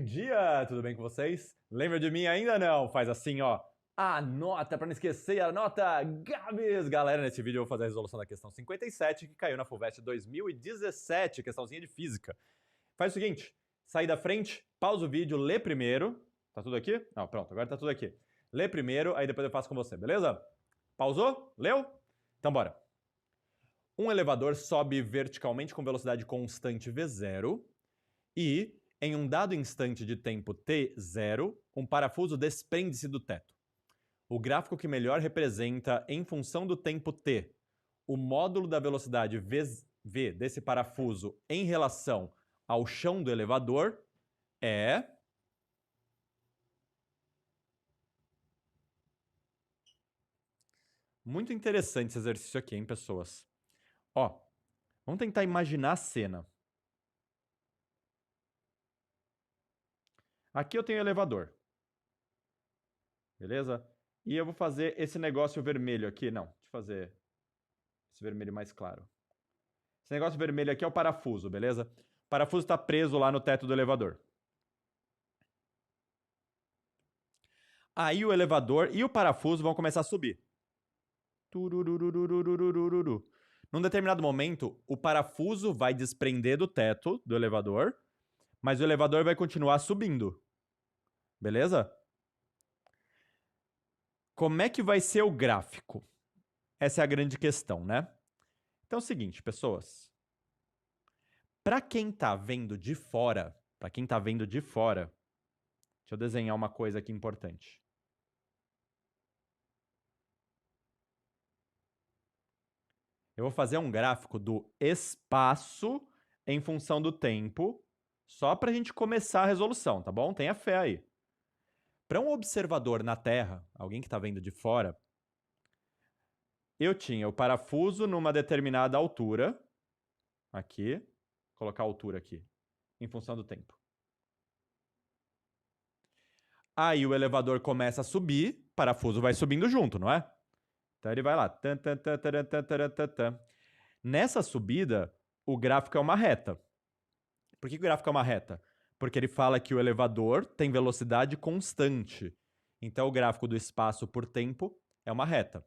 dia! Tudo bem com vocês? Lembra de mim ainda não? Faz assim, ó. Anota pra não esquecer, anota Gabs! Galera, nesse vídeo eu vou fazer a resolução da questão 57 que caiu na FUVEST 2017, questãozinha de física. Faz o seguinte, sai da frente, pausa o vídeo, lê primeiro. Tá tudo aqui? Não, pronto, agora tá tudo aqui. Lê primeiro, aí depois eu faço com você, beleza? Pausou? Leu? Então bora. Um elevador sobe verticalmente com velocidade constante V0 e, em um dado instante de tempo t0, um parafuso desprende-se do teto. O gráfico que melhor representa, em função do tempo t, o módulo da velocidade v desse parafuso em relação ao chão do elevador é... Muito interessante esse exercício aqui, hein, pessoas? Ó, vamos tentar imaginar a cena. Aqui eu tenho o elevador. Beleza? E eu vou fazer esse negócio vermelho aqui. Não, deixa eu fazer esse vermelho mais claro. Esse negócio vermelho aqui é o parafuso, beleza? O parafuso está preso lá no teto do elevador. Aí o elevador e o parafuso vão começar a subir. Num determinado momento, o parafuso vai desprender do teto do elevador, mas o elevador vai continuar subindo. Beleza? Como é que vai ser o gráfico? Essa é a grande questão, né? Então é o seguinte, pessoas. Para quem tá vendo de fora, deixa eu desenhar uma coisa aqui importante. Eu vou fazer um gráfico do espaço em função do tempo, só para a gente começar a resolução, tá bom? Tenha fé aí. Para um observador na Terra, alguém que está vendo de fora, eu tinha o parafuso numa determinada altura, aqui, vou colocar a altura aqui, em função do tempo. Aí o elevador começa a subir, o parafuso vai subindo junto, não é? Então ele vai lá. Nessa subida, o gráfico é uma reta. Por que o gráfico é uma reta? Porque ele fala que o elevador tem velocidade constante. Então o gráfico do espaço por tempo é uma reta.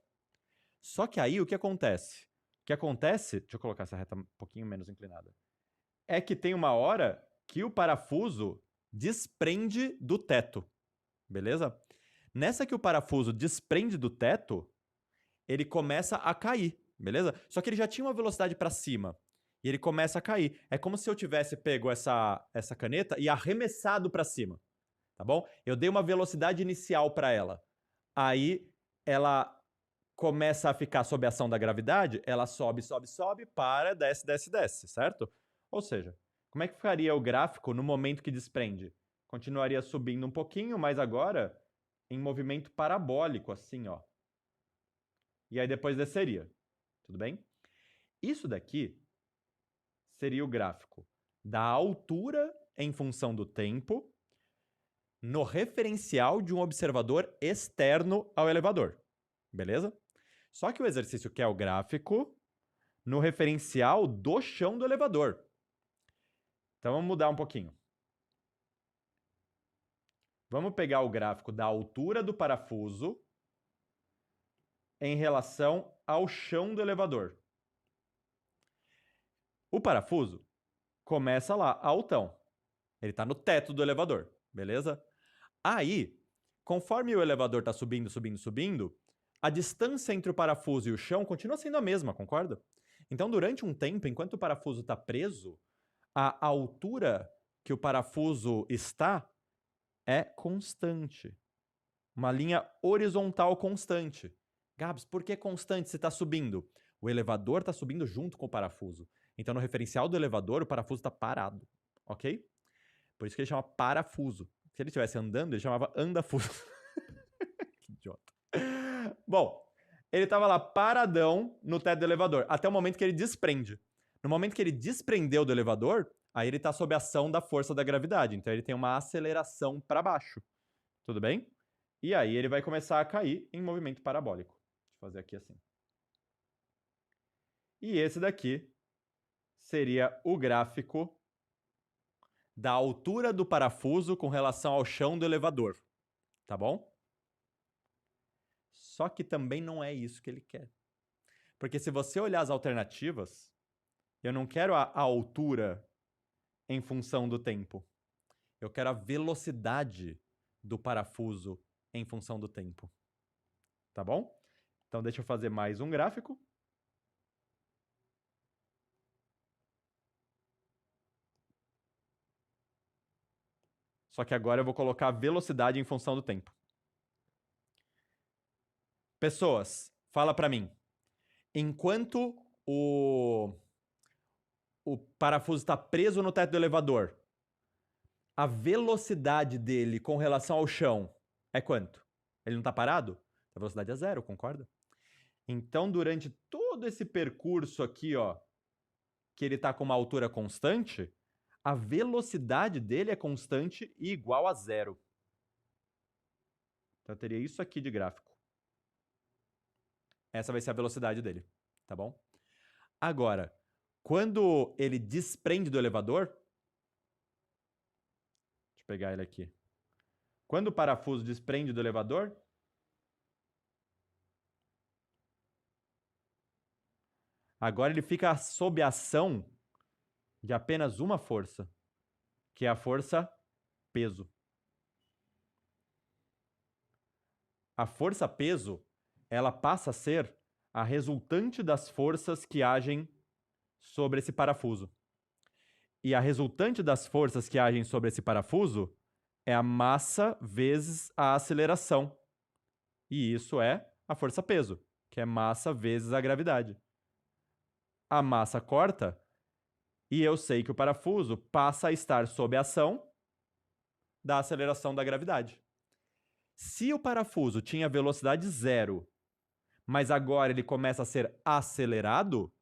Só que aí o que acontece? O que acontece, deixa eu colocar essa reta um pouquinho menos inclinada, é que tem uma hora que o parafuso desprende do teto. Beleza? Nessa que o parafuso desprende do teto, ele começa a cair, beleza? Só que ele já tinha uma velocidade para cima e ele começa a cair. É como se eu tivesse pego essa caneta e arremessado para cima, tá bom? Eu dei uma velocidade inicial para ela. Aí ela começa a ficar sob a ação da gravidade, ela sobe, sobe, sobe, para, desce, desce, desce, certo? Ou seja, como é que ficaria o gráfico no momento que desprende? Continuaria subindo um pouquinho, mas agora em movimento parabólico, assim, ó. E aí depois desceria. Tudo bem? Isso daqui seria o gráfico da altura em função do tempo no referencial de um observador externo ao elevador. Beleza? Só que o exercício quer o gráfico no referencial do chão do elevador. Então vamos mudar um pouquinho. Vamos pegar o gráfico da altura do parafuso em relação ao chão do elevador. O parafuso começa lá, altão. Ele está no teto do elevador, beleza? Aí, conforme o elevador está subindo, subindo, subindo, a distância entre o parafuso e o chão continua sendo a mesma, concorda? Então, durante um tempo, enquanto o parafuso está preso, a altura que o parafuso está é constante. Uma linha horizontal constante. Gabs, por que constante se está subindo? O elevador está subindo junto com o parafuso. Então, no referencial do elevador, o parafuso está parado, ok? Por isso que ele chama parafuso. Se ele estivesse andando, ele chamava andafuso. Que idiota. Bom, ele estava lá paradão no teto do elevador, até o momento que ele desprende. No momento que ele desprendeu do elevador, aí ele está sob a ação da força da gravidade. Então ele tem uma aceleração para baixo. Tudo bem? E aí ele vai começar a cair em movimento parabólico. Deixa eu fazer aqui assim. E esse daqui seria o gráfico da altura do parafuso com relação ao chão do elevador, tá bom? Só que também não é isso que ele quer. Porque se você olhar as alternativas, eu não quero a altura em função do tempo. Eu quero a velocidade do parafuso em função do tempo. Tá bom? Então deixa eu fazer mais um gráfico. Só que agora eu vou colocar a velocidade em função do tempo. Pessoas, fala pra mim. Enquanto o parafuso está preso no teto do elevador, a velocidade dele com relação ao chão é quanto? Ele não está parado? A velocidade é 0, concorda? Então, durante todo esse percurso aqui, ó, que ele está com uma altura constante, a velocidade dele é constante e igual a 0. Então, eu teria isso aqui de gráfico. Essa vai ser a velocidade dele, tá bom? Agora, quando ele desprende do elevador, deixa eu pegar ele aqui. Quando o parafuso desprende do elevador, agora ele fica sob a ação de apenas uma força, que é a força peso. A força peso, ela passa a ser a resultante das forças que agem sobre esse parafuso. E a resultante das forças que agem sobre esse parafuso é a massa vezes a aceleração. E isso é a força peso, que é massa vezes a gravidade. A massa corta e eu sei que o parafuso passa a estar sob a ação da aceleração da gravidade. Se o parafuso tinha velocidade 0, mas agora ele começa a ser acelerado,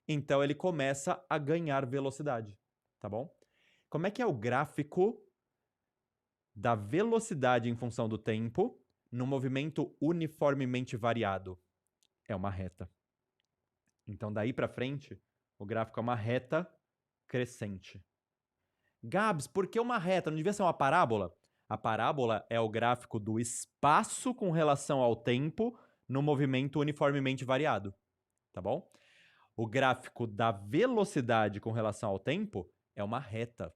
então ele começa a ganhar velocidade, tá bom? Como é que é o gráfico da velocidade em função do tempo no movimento uniformemente variado? É uma reta. Então, daí para frente, o gráfico é uma reta crescente. Gabs, por que uma reta? Não devia ser uma parábola? A parábola é o gráfico do espaço com relação ao tempo no movimento uniformemente variado, tá bom? O gráfico da velocidade com relação ao tempo é uma reta.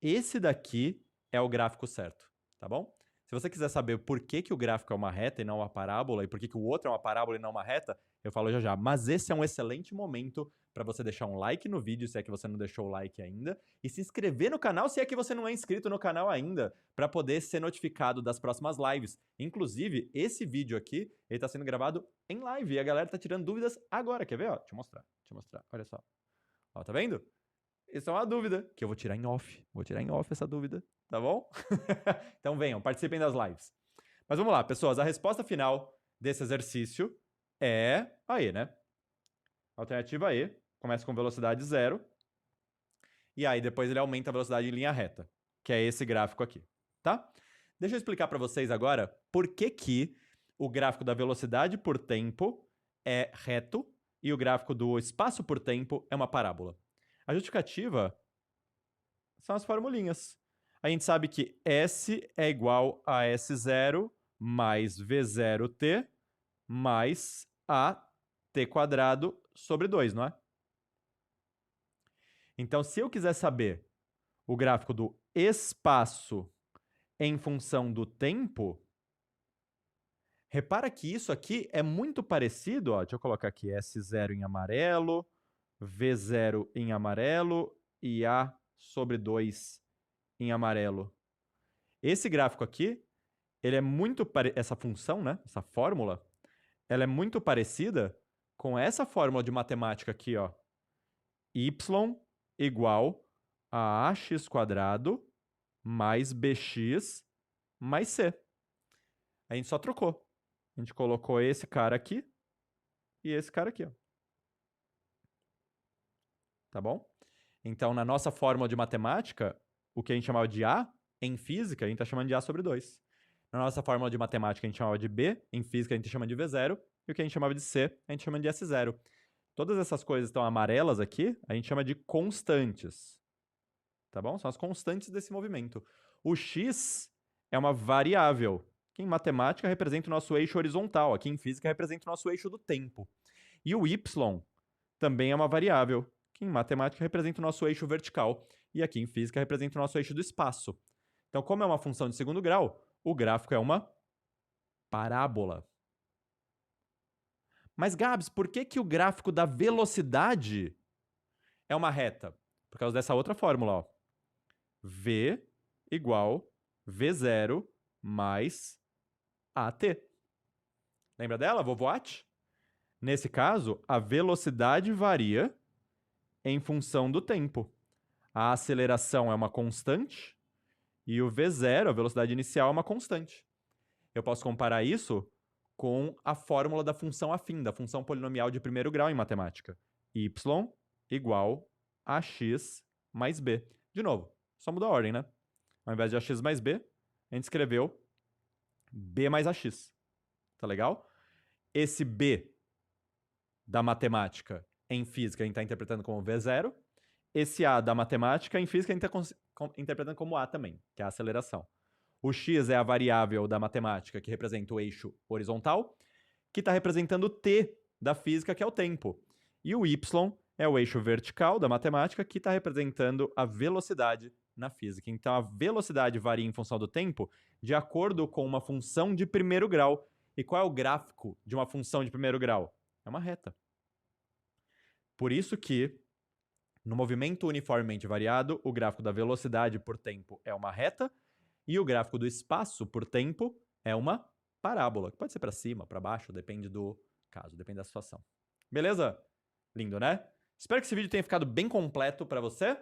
Esse daqui é o gráfico certo, tá bom? Se você quiser saber por que o gráfico é uma reta e não uma parábola, e por que o outro é uma parábola e não uma reta, eu falo já já. Mas esse é um excelente momento para você deixar um like no vídeo, se é que você não deixou o like ainda, e se inscrever no canal, se é que você não é inscrito no canal ainda, para poder ser notificado das próximas lives. Inclusive, esse vídeo aqui, ele está sendo gravado em live, e a galera está tirando dúvidas agora. Quer ver? Ó, deixa eu mostrar. Olha só. Ó, tá vendo? Isso é uma dúvida que eu vou tirar em off. Vou tirar em off essa dúvida, tá bom? Então venham, participem das lives. Mas vamos lá, pessoas. A resposta final desse exercício é a E, né? Alternativa E. Começa com velocidade 0. E aí depois ele aumenta a velocidade em linha reta, que é esse gráfico aqui, tá? Deixa eu explicar para vocês agora por que o gráfico da velocidade por tempo é reto e o gráfico do espaço por tempo é uma parábola. A justificativa são as formulinhas. A gente sabe que S é igual a S0 mais V0t mais AT² sobre 2, não é? Então, se eu quiser saber o gráfico do espaço em função do tempo, repara que isso aqui é muito parecido, ó, deixa eu colocar aqui S0 em amarelo, V0 em amarelo e A sobre 2 em amarelo. Esse gráfico aqui, ele é muito essa função, né? Essa fórmula, ela é muito parecida com essa fórmula de matemática aqui, ó. Y igual a ax² mais bx mais c. A gente só trocou. A gente colocou esse cara aqui e esse cara aqui, ó. Tá bom? Então, na nossa fórmula de matemática, o que a gente chamava de A, em física, a gente está chamando de A sobre 2. Na nossa fórmula de matemática, a gente chamava de B, em física, a gente chama de V0, e o que a gente chamava de C, a gente chama de S0. Todas essas coisas estão amarelas aqui, a gente chama de constantes. tá bom? São as constantes desse movimento. O x é uma variável, que em matemática representa o nosso eixo horizontal, aqui em física representa o nosso eixo do tempo. E o y também é uma variável, que em matemática representa o nosso eixo vertical, e aqui em física representa o nosso eixo do espaço. Então, como é uma função de segundo grau, o gráfico é uma parábola. Mas, Gabs, por que o gráfico da velocidade é uma reta? Por causa dessa outra fórmula, ó. V igual V0 mais AT. Lembra dela, vovoate? Nesse caso, a velocidade varia em função do tempo. A aceleração é uma constante e o V0, a velocidade inicial, é uma constante. Eu posso comparar isso com a fórmula da função afim, da função polinomial de primeiro grau em matemática. Y igual a x mais b. De novo, só mudou a ordem, né? Ao invés de ax mais b, a gente escreveu b mais ax. Tá legal? Esse b da matemática em física a gente está interpretando como V0. Esse a da matemática em física a gente está interpretando como a também, que é a aceleração. O x é a variável da matemática que representa o eixo horizontal, que está representando o t da física, que é o tempo. E o y é o eixo vertical da matemática, que está representando a velocidade na física. Então, a velocidade varia em função do tempo de acordo com uma função de primeiro grau. E qual é o gráfico de uma função de primeiro grau? É uma reta. Por isso que, no movimento uniformemente variado, o gráfico da velocidade por tempo é uma reta, e o gráfico do espaço por tempo é uma parábola, que pode ser para cima, para baixo, depende do caso, depende da situação. Beleza? Lindo, né? Espero que esse vídeo tenha ficado bem completo para você.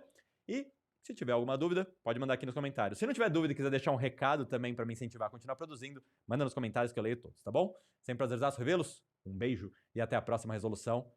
E se tiver alguma dúvida, pode mandar aqui nos comentários. Se não tiver dúvida e quiser deixar um recado também para me incentivar a continuar produzindo, manda nos comentários que eu leio todos, tá bom? Sempre prazerzaço revê-los. Um beijo e até a próxima resolução.